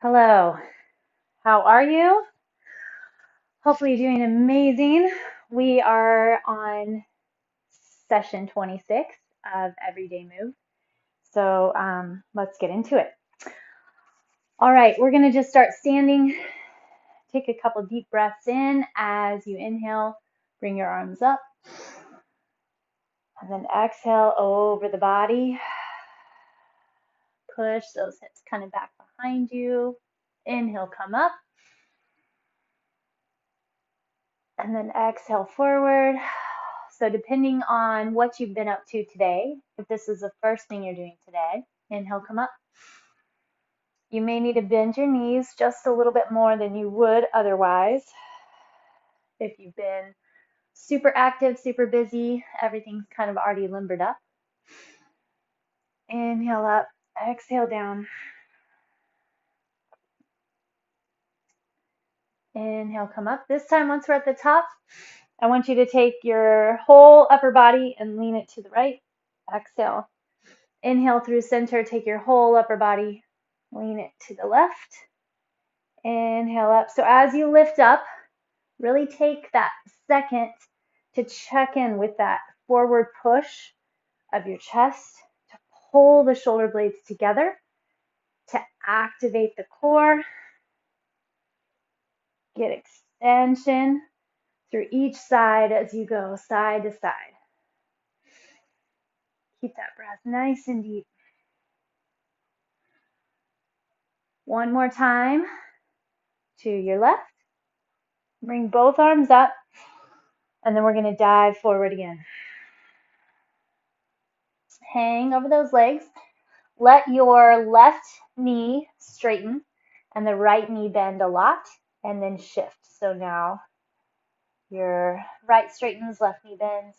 Hello, how are you? Hopefully you're doing amazing. We are on session 26 of Everyday Move. So let's get into it. All right, we're going to just start standing. Take a couple deep breaths in as you inhale. Bring your arms up. And then exhale over the body. Push those hips kind of back behind you. Inhale, come up. And then exhale forward. So depending on what you've been up to today, if this is the first thing you're doing today, inhale, come up. You may need to bend your knees just a little bit more than you would otherwise. If you've been super active, super busy, everything's kind of already limbered up. Inhale up, exhale down. Inhale, come up. This time, once we're at the top, I want you to take your whole upper body and lean it to the right. Exhale. Inhale through center, take your whole upper body, lean it to the left. Inhale up. So as you lift up, really take that second to check in with that forward push of your chest to pull the shoulder blades together, to activate the core, get extension through each side as you go side to side. Keep that breath nice and deep. One more time to your left. Bring both arms up, and then we're going to dive forward again. Hang over those legs. Let your left knee straighten and the right knee bend a lot, and then shift. So now your right straightens, left knee bends,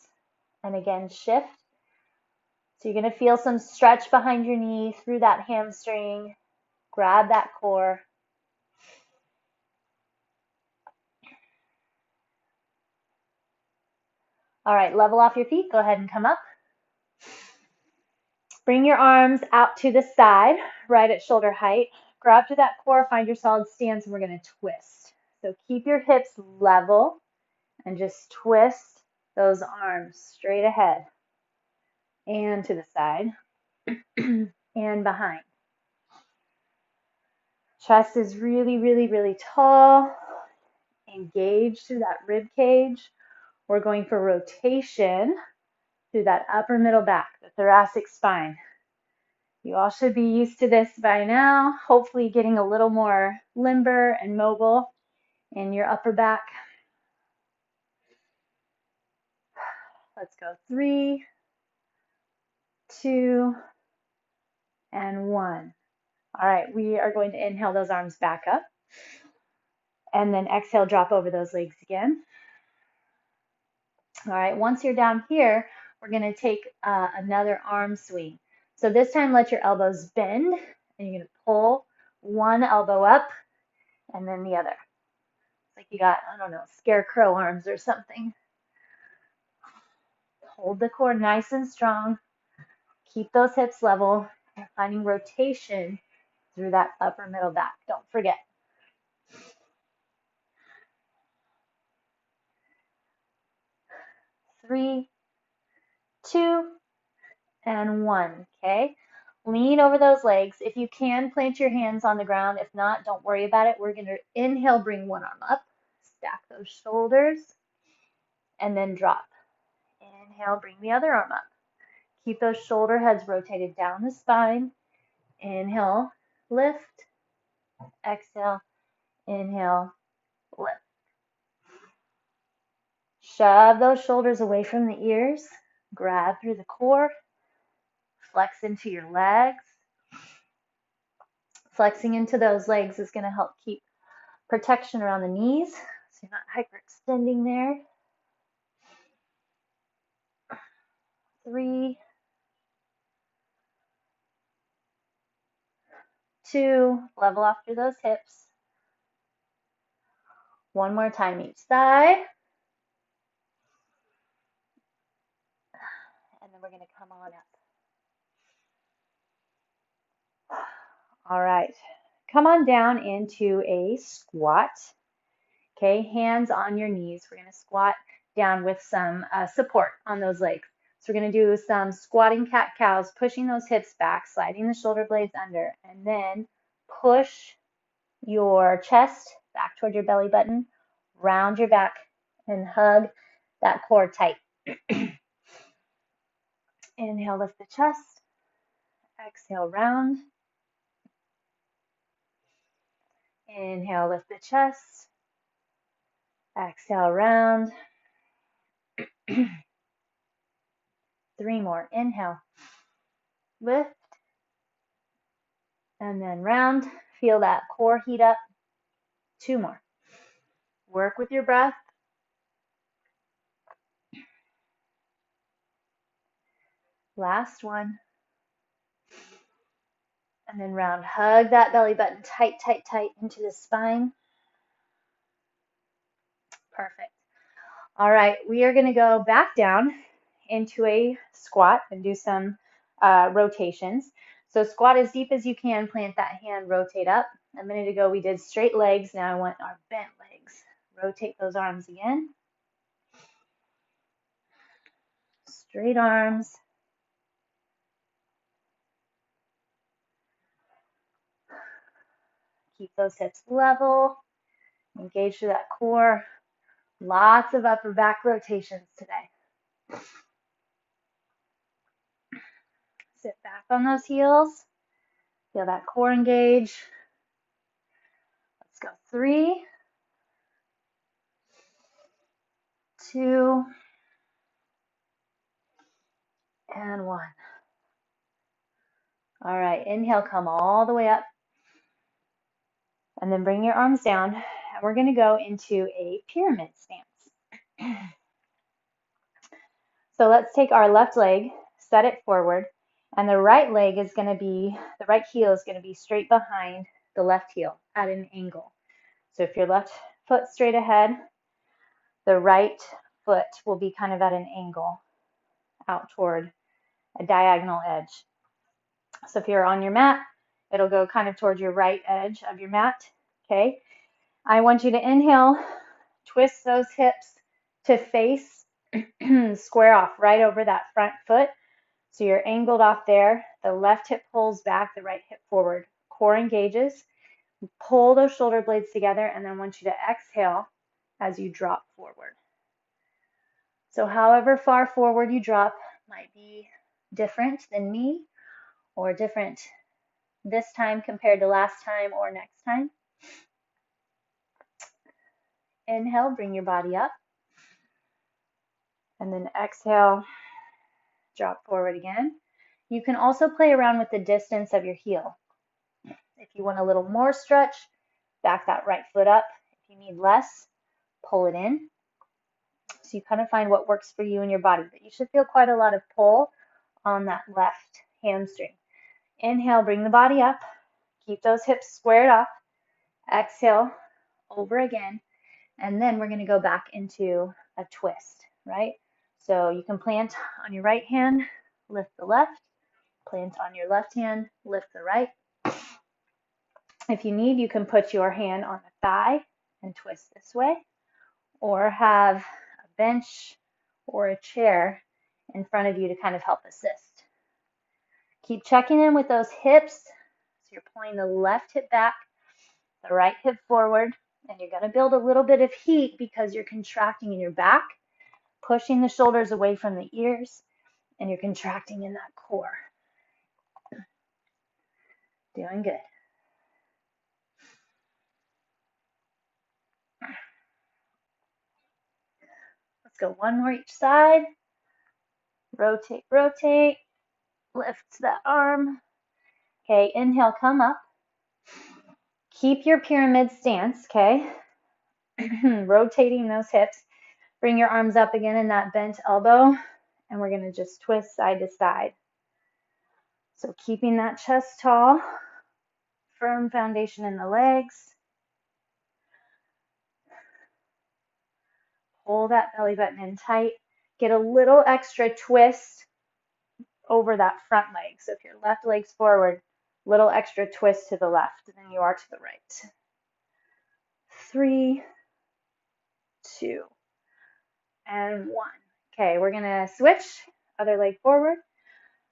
and again shift. So you're going to feel some stretch behind your knee through that hamstring. Grab that core. All right, level off your feet. Go ahead and come up. Bring your arms out to the side, right at shoulder height. Grab to that core, find your solid stance, and we're going to twist. So keep your hips level and just twist those arms straight ahead and to the side and behind. Chest is really, really, really tall. Engage through that rib cage. We're going for rotation through that upper middle back, the thoracic spine. You all should be used to this by now, hopefully getting a little more limber and mobile in your upper back. Let's go 3, 2, and 1. All right, we are going to inhale those arms back up. And then exhale, drop over those legs again. All right, once you're down here, we're going to take another arm swing. So this time, let your elbows bend, and you're going to pull one elbow up and then the other. It's like you got, I don't know, scarecrow arms or something. Hold the core nice and strong. Keep those hips level. And finding rotation through that upper middle back. Don't forget. 3, 2, and 1. Okay. Lean over those legs. If you can, plant your hands on the ground. If not, don't worry about it. We're going to inhale, bring one arm up, stack those shoulders, and then drop. Inhale, bring the other arm up. Keep those shoulder heads rotated down the spine. Inhale, lift. Exhale, inhale, lift. Shove those shoulders away from the ears. Grab through the core. Flex into your legs. Flexing into those legs is going to help keep protection around the knees, so you're not hyperextending there. 3, 2, level off through those hips. One more time each side. And then we're going to come on up. All right, come on down into a squat. Okay, hands on your knees. We're going to squat down with some support on those legs. So we're going to do some squatting cat-cows, pushing those hips back, sliding the shoulder blades under, and then push your chest back toward your belly button, round your back, and hug that core tight. Inhale, lift the chest. Exhale, round. Inhale, lift the chest. Exhale, round. 3 more. Inhale, lift, and then round. Feel that core heat up. 2 more. Work with your breath. Last one. And then round. Hug that belly button tight, tight, tight into the spine. Perfect. All right, we are going to go back down into a squat and do some rotations. So squat as deep as you can, plant that hand, rotate up. A minute ago we did straight legs, now I want our bent legs. Rotate those arms again. Straight arms. Keep those hips level. Engage through that core. Lots of upper back rotations today. Sit back on those heels. Feel that core engage. Let's go. 3, 2, and 1. All right, inhale, come all the way up. And then bring your arms down. And we're going to go into a pyramid stance. So let's take our left leg, set it forward, and the right leg is going to be, the right heel is going to be straight behind the left heel at an angle. So if your left foot straight ahead, the right foot will be kind of at an angle out toward a diagonal edge. So if you're on your mat, it'll go kind of toward your right edge of your mat. Okay. I want you to inhale, twist those hips to face, square off right over that front foot. So you're angled off there. The left hip pulls back, the right hip forward. Core engages. Pull those shoulder blades together, and then I want you to exhale as you drop forward. So however far forward you drop might be different than me, or different this time compared to last time or next time. Inhale, bring your body up. And then exhale, drop forward again. You can also play around with the distance of your heel. If you want a little more stretch, back that right foot up. If you need less, pull it in. So you kind of find what works for you and your body, but you should feel quite a lot of pull on that left hamstring. Inhale, bring the body up. Keep those hips squared off. Exhale, over again. And then we're going to go back into a twist, right? So you can plant on your right hand, lift the left. Plant on your left hand, lift the right. If you need, you can put your hand on the thigh and twist this way, or have a bench or a chair in front of you to kind of help assist. Keep checking in with those hips. So you're pulling the left hip back, the right hip forward, and you're going to build a little bit of heat because you're contracting in your back, pushing the shoulders away from the ears, and you're contracting in that core. Doing good. Let's go 1 more each side. Rotate, rotate. Lift that arm. Okay, inhale, come up. Keep your pyramid stance, okay? Rotating those hips. Bring your arms up again in that bent elbow, and we're going to just twist side to side. So keeping that chest tall, firm foundation in the legs. Pull that belly button in tight. Get a little extra twist over that front leg. So if your left leg's forward, Little extra twist to the left than you are to the right. 3, 2, and 1. Okay, we're gonna switch. Other leg forward,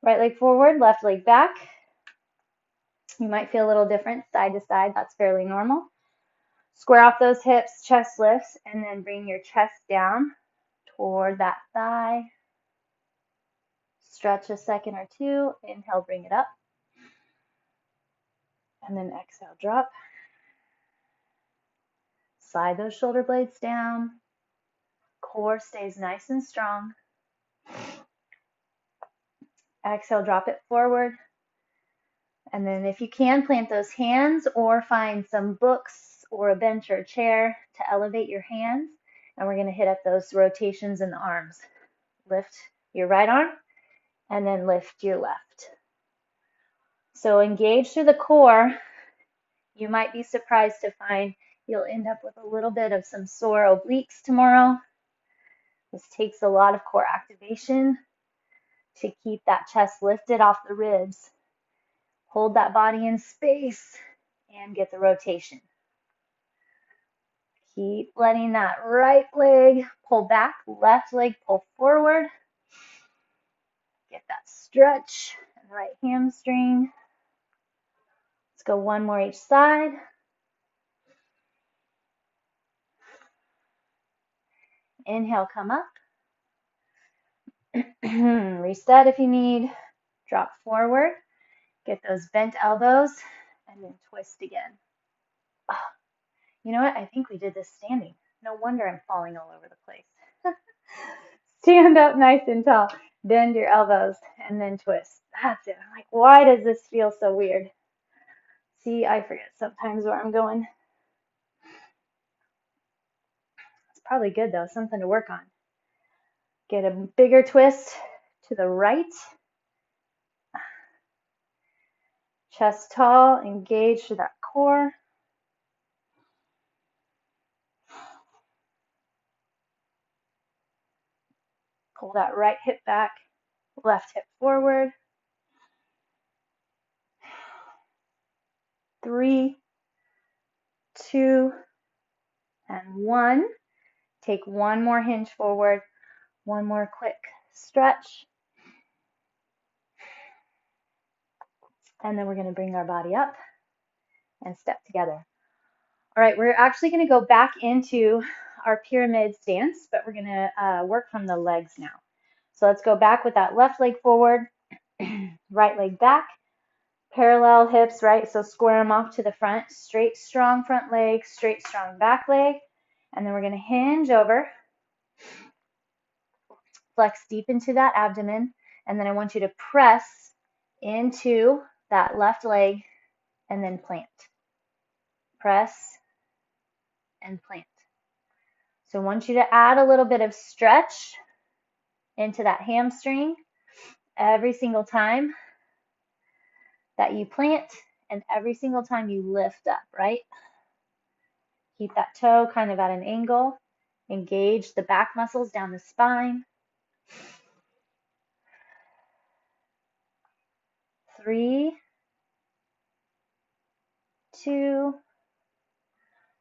right leg forward, left leg back. You might feel a little different side to side. That's fairly normal. Square off those hips, chest lifts, and then bring your chest down toward that thigh. Stretch a second or two. Inhale, bring it up. And then exhale, drop. Slide those shoulder blades down. Core stays nice and strong. Exhale, drop it forward. And then if you can, plant those hands or find some books or a bench or a chair to elevate your hands. And we're going to hit up those rotations in the arms. Lift your right arm and then lift your left. So engage through the core. You might be surprised to find you'll end up with a little bit of some sore obliques tomorrow. This takes a lot of core activation to keep that chest lifted off the ribs. Hold that body in space and get the rotation. Keep letting that right leg pull back, left leg pull forward. Get that stretch in the right hamstring. Let's go one more each side. Inhale, come up. Reset if you need. Drop forward. Get those bent elbows and then twist again. Oh, you know what? I think we did this standing. No wonder I'm falling all over the place. Stand up nice and tall. Bend your elbows and then twist. That's it. I'm like, why does this feel so weird? See, I forget sometimes where I'm going. It's probably good though, something to work on. Get a bigger twist to the right. Chest tall, engage to that core. Pull that right hip back, left hip forward. 3, 2, and 1. Take one more hinge forward, one more quick stretch. And then we're going to bring our body up and step together. All right, we're actually going to go back into our pyramid stance, but we're going to work from the legs now. So let's go back with that left leg forward, right leg back, parallel hips, right? So square them off to the front, straight, strong front leg, straight, strong back leg. And then we're going to hinge over, flex deep into that abdomen. And then I want you to press into that left leg and then plant. Press and plant. So I want you to add a little bit of stretch into that hamstring every single time that you plant and every single time you lift up, right? Keep that toe kind of at an angle. Engage the back muscles down the spine. 3, 2,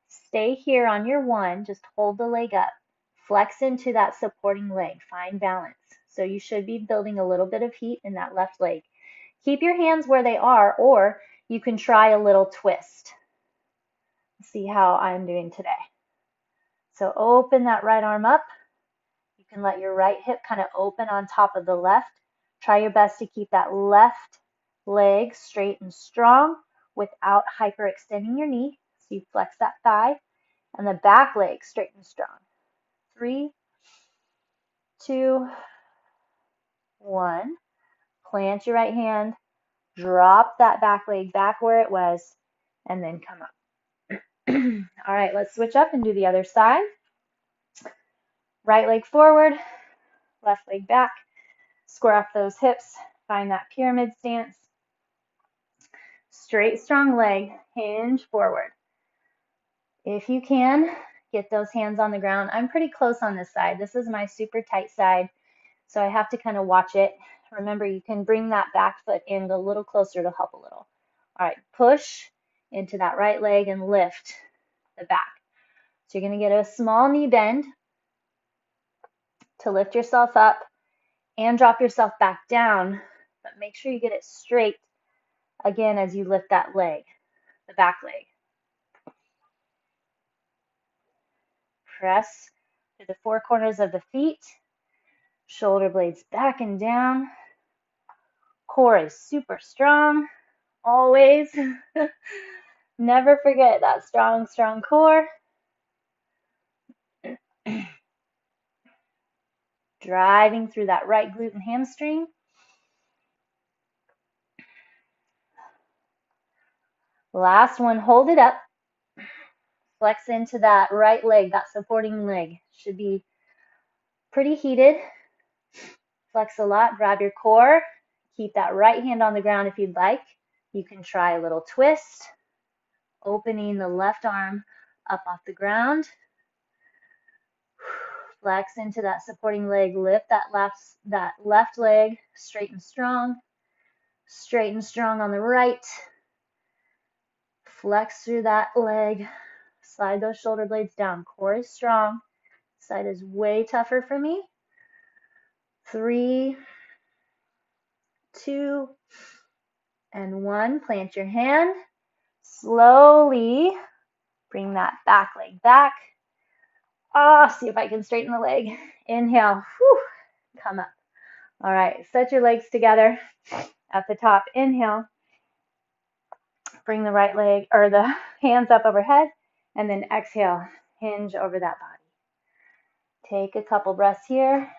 stay here on your 1, just hold the leg up. Flex into that supporting leg, find balance. So you should be building a little bit of heat in that left leg. Keep your hands where they are, or you can try a little twist. See how I'm doing today. So open that right arm up. You can let your right hip kind of open on top of the left. Try your best to keep that left leg straight and strong without hyperextending your knee. So you flex that thigh, and the back leg straight and strong. 3, 2, 1. Plant your right hand, drop that back leg back where it was, and then come up. All right, let's switch up and do the other side. Right leg forward, left leg back. Square off those hips, find that pyramid stance. Straight, strong leg, hinge forward. If you can, get those hands on the ground. I'm pretty close on this side. This is my super tight side, so I have to kind of watch it. Remember, you can bring that back foot in a little closer to help a little. All right, push into that right leg and lift the back. So you're going to get a small knee bend to lift yourself up and drop yourself back down, but make sure you get it straight again as you lift that leg, the back leg. Press to the four corners of the feet, shoulder blades back and down. Core is super strong, always. Never forget that strong, strong core. Driving through that right glute and hamstring. Last one, hold it up. Flex into that right leg, that supporting leg. Should be pretty heated. Flex a lot, grab your core. Keep that right hand on the ground if you'd like. You can try a little twist, opening the left arm up off the ground. Flex into that supporting leg, lift that left leg straight and strong on the right. Flex through that leg, slide those shoulder blades down. Core is strong. Side is way tougher for me. 3, 2, and 1. Plant your hand. Slowly bring that back leg back. See if I can straighten the leg. Inhale. Whew. Come up. All right. Set your legs together at the top. Inhale. Bring the right leg or the hands up overhead. And then exhale. Hinge over that body. Take a couple breaths here.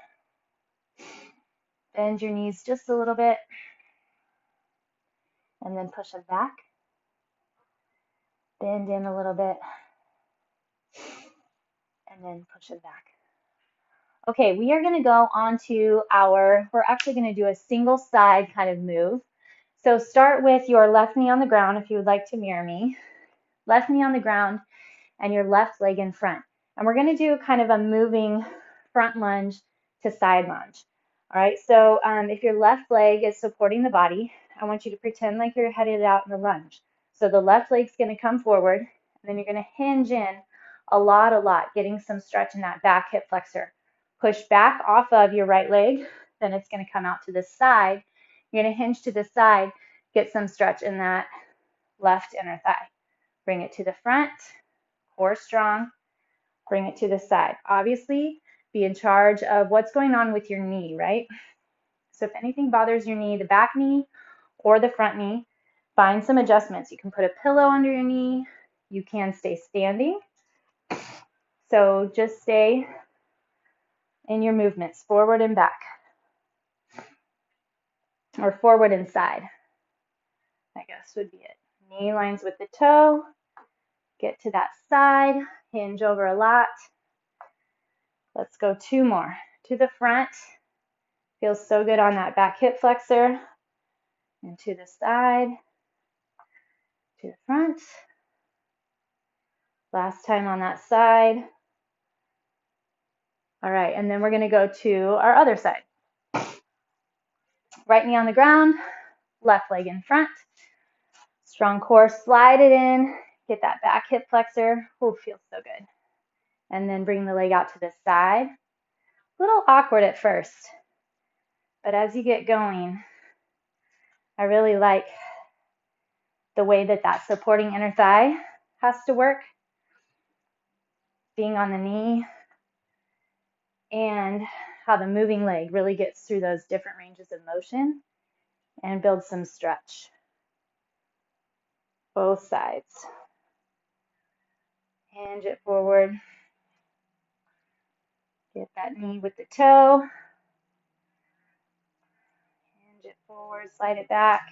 Bend your knees just a little bit. And then push them back. Bend in a little bit. And then push it back. Okay, we are going to go on to we're actually going to do a single side kind of move. So start with your left knee on the ground if you would like to mirror me. Left knee on the ground and your left leg in front. And we're going to do kind of a moving front lunge to side lunge. All right, so if your left leg is supporting the body, I want you to pretend like you're headed out in the lunge. So the left leg's going to come forward, and then you're going to hinge in a lot, getting some stretch in that back hip flexor. Push back off of your right leg, then it's going to come out to the side. You're going to hinge to the side, get some stretch in that left inner thigh. Bring it to the front, core strong, bring it to the side. Obviously, be in charge of what's going on with your knee, right? So if anything bothers your knee, the back knee or the front knee, find some adjustments. You can put a pillow under your knee. You can stay standing. So just stay in your movements, forward and back, or forward and side, I guess would be it. Knee lines with the toe. Get to that side, hinge over a lot. Let's go 2 more. To the front. Feels so good on that back hip flexor. And to the side. To the front. Last time on that side. All right, and then we're going to go to our other side. Right knee on the ground, left leg in front. Strong core, slide it in. Get that back hip flexor. Oh, feels so good. And then bring the leg out to the side. A little awkward at first, but as you get going, I really like the way that supporting inner thigh has to work, being on the knee, and how the moving leg really gets through those different ranges of motion and builds some stretch. Both sides. Hinge it forward. Get that knee with the toe. Hinge it forward, slide it back.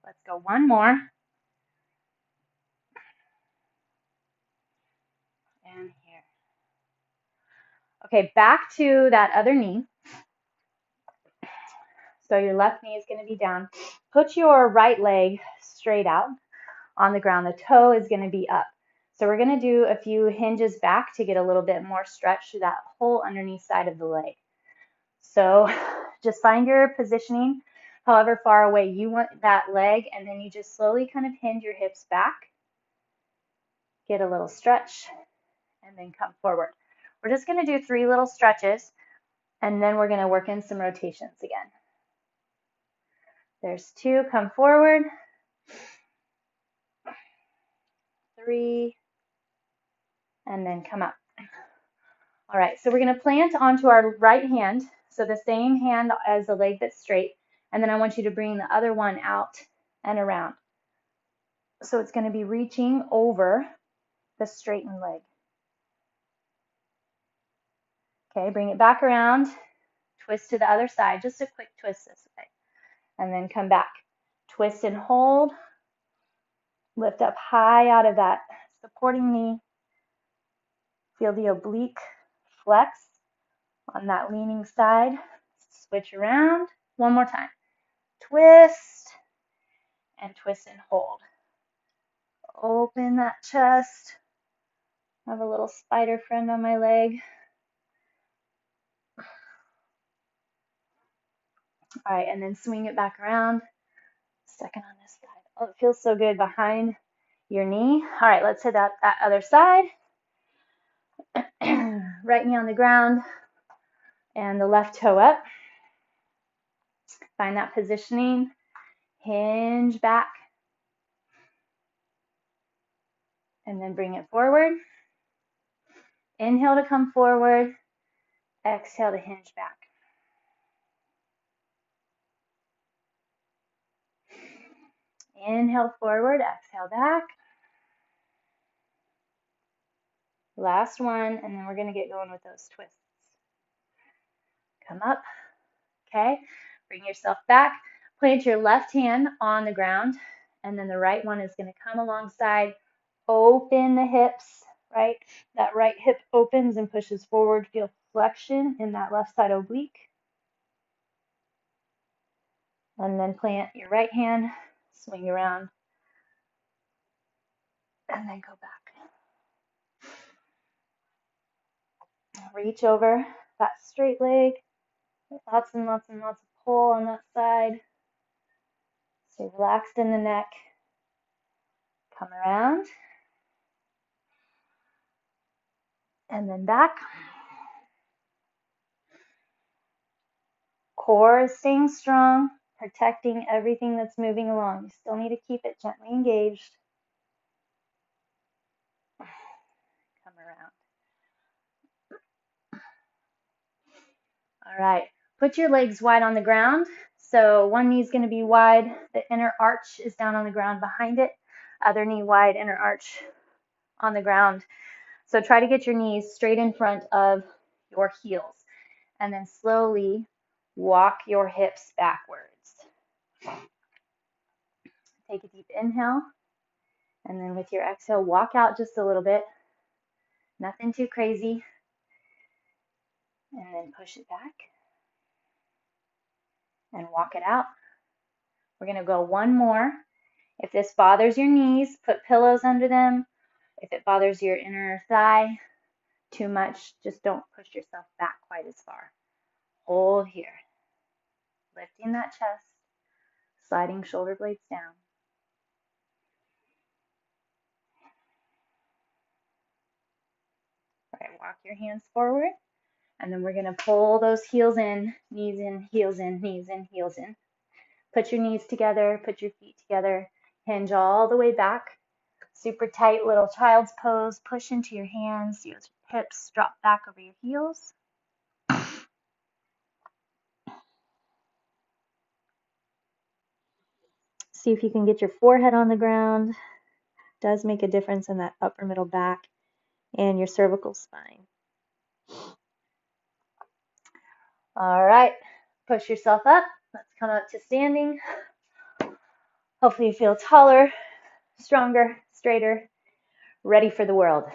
Let's go 1 more. And here. Okay, back to that other knee. So your left knee is going to be down. Put your right leg straight out on the ground. The toe is going to be up. So we're going to do a few hinges back to get a little bit more stretch through that whole underneath side of the leg. So just find your positioning. however far away you want that leg, and then you just slowly kind of hinge your hips back, get a little stretch, and then come forward. We're just going to do 3 little stretches, and then we're going to work in some rotations again. There's 2, come forward, 3, and then come up. All right, so we're going to plant onto our right hand, so the same hand as the leg that's straight, and then I want you to bring the other one out and around. So it's going to be reaching over the straightened leg. Okay, bring it back around, twist to the other side, just a quick twist this way, and then come back. Twist and hold, lift up high out of that supporting knee. Feel the oblique flex on that leaning side. Switch around, one more time. Twist and twist and hold. Open that chest. I have a little spider friend on my leg. All right, and then swing it back around. Second on this side. Oh, it feels so good behind your knee. All right, let's hit that other side. Right knee on the ground and the left toe up. Find that positioning. Hinge back. And then bring it forward. Inhale to come forward. Exhale to hinge back. Inhale forward, exhale back. Last one, and then we're going to get going with those twists. Come up, okay? Bring yourself back. Plant your left hand on the ground, and then the right one is going to come alongside. Open the hips, right? That right hip opens and pushes forward. Feel flexion in that left side oblique. And then plant your right hand, swing around, and then go back. Reach over that straight leg. Lots and lots and lots of pull on that side. Stay relaxed in the neck. Come around. And then back. Core is staying strong, protecting everything that's moving along. You still need to keep it gently engaged. Come around. All right. Put your legs wide on the ground. So one knee is going to be wide. The inner arch is down on the ground behind it. Other knee wide, inner arch on the ground. So try to get your knees straight in front of your heels. And then slowly walk your hips backwards. Take a deep inhale. And then with your exhale, walk out just a little bit. Nothing too crazy. And then push it back. And walk it out. We're going to go one more. If this bothers your knees, put pillows under them. If it bothers your inner thigh too much, just don't push yourself back quite as far. Hold here. Lifting that chest, sliding shoulder blades down. All right, walk your hands forward. And then we're going to pull those heels in, knees in, heels in, knees in, heels in. Put your knees together, put your feet together, hinge all the way back. Super tight little child's pose. Push into your hands, your hips drop back over your heels. See if you can get your forehead on the ground. It does make a difference in that upper middle back and your cervical spine. All right, push yourself up. Let's come up to standing. Hopefully you feel taller, stronger, straighter, ready for the world.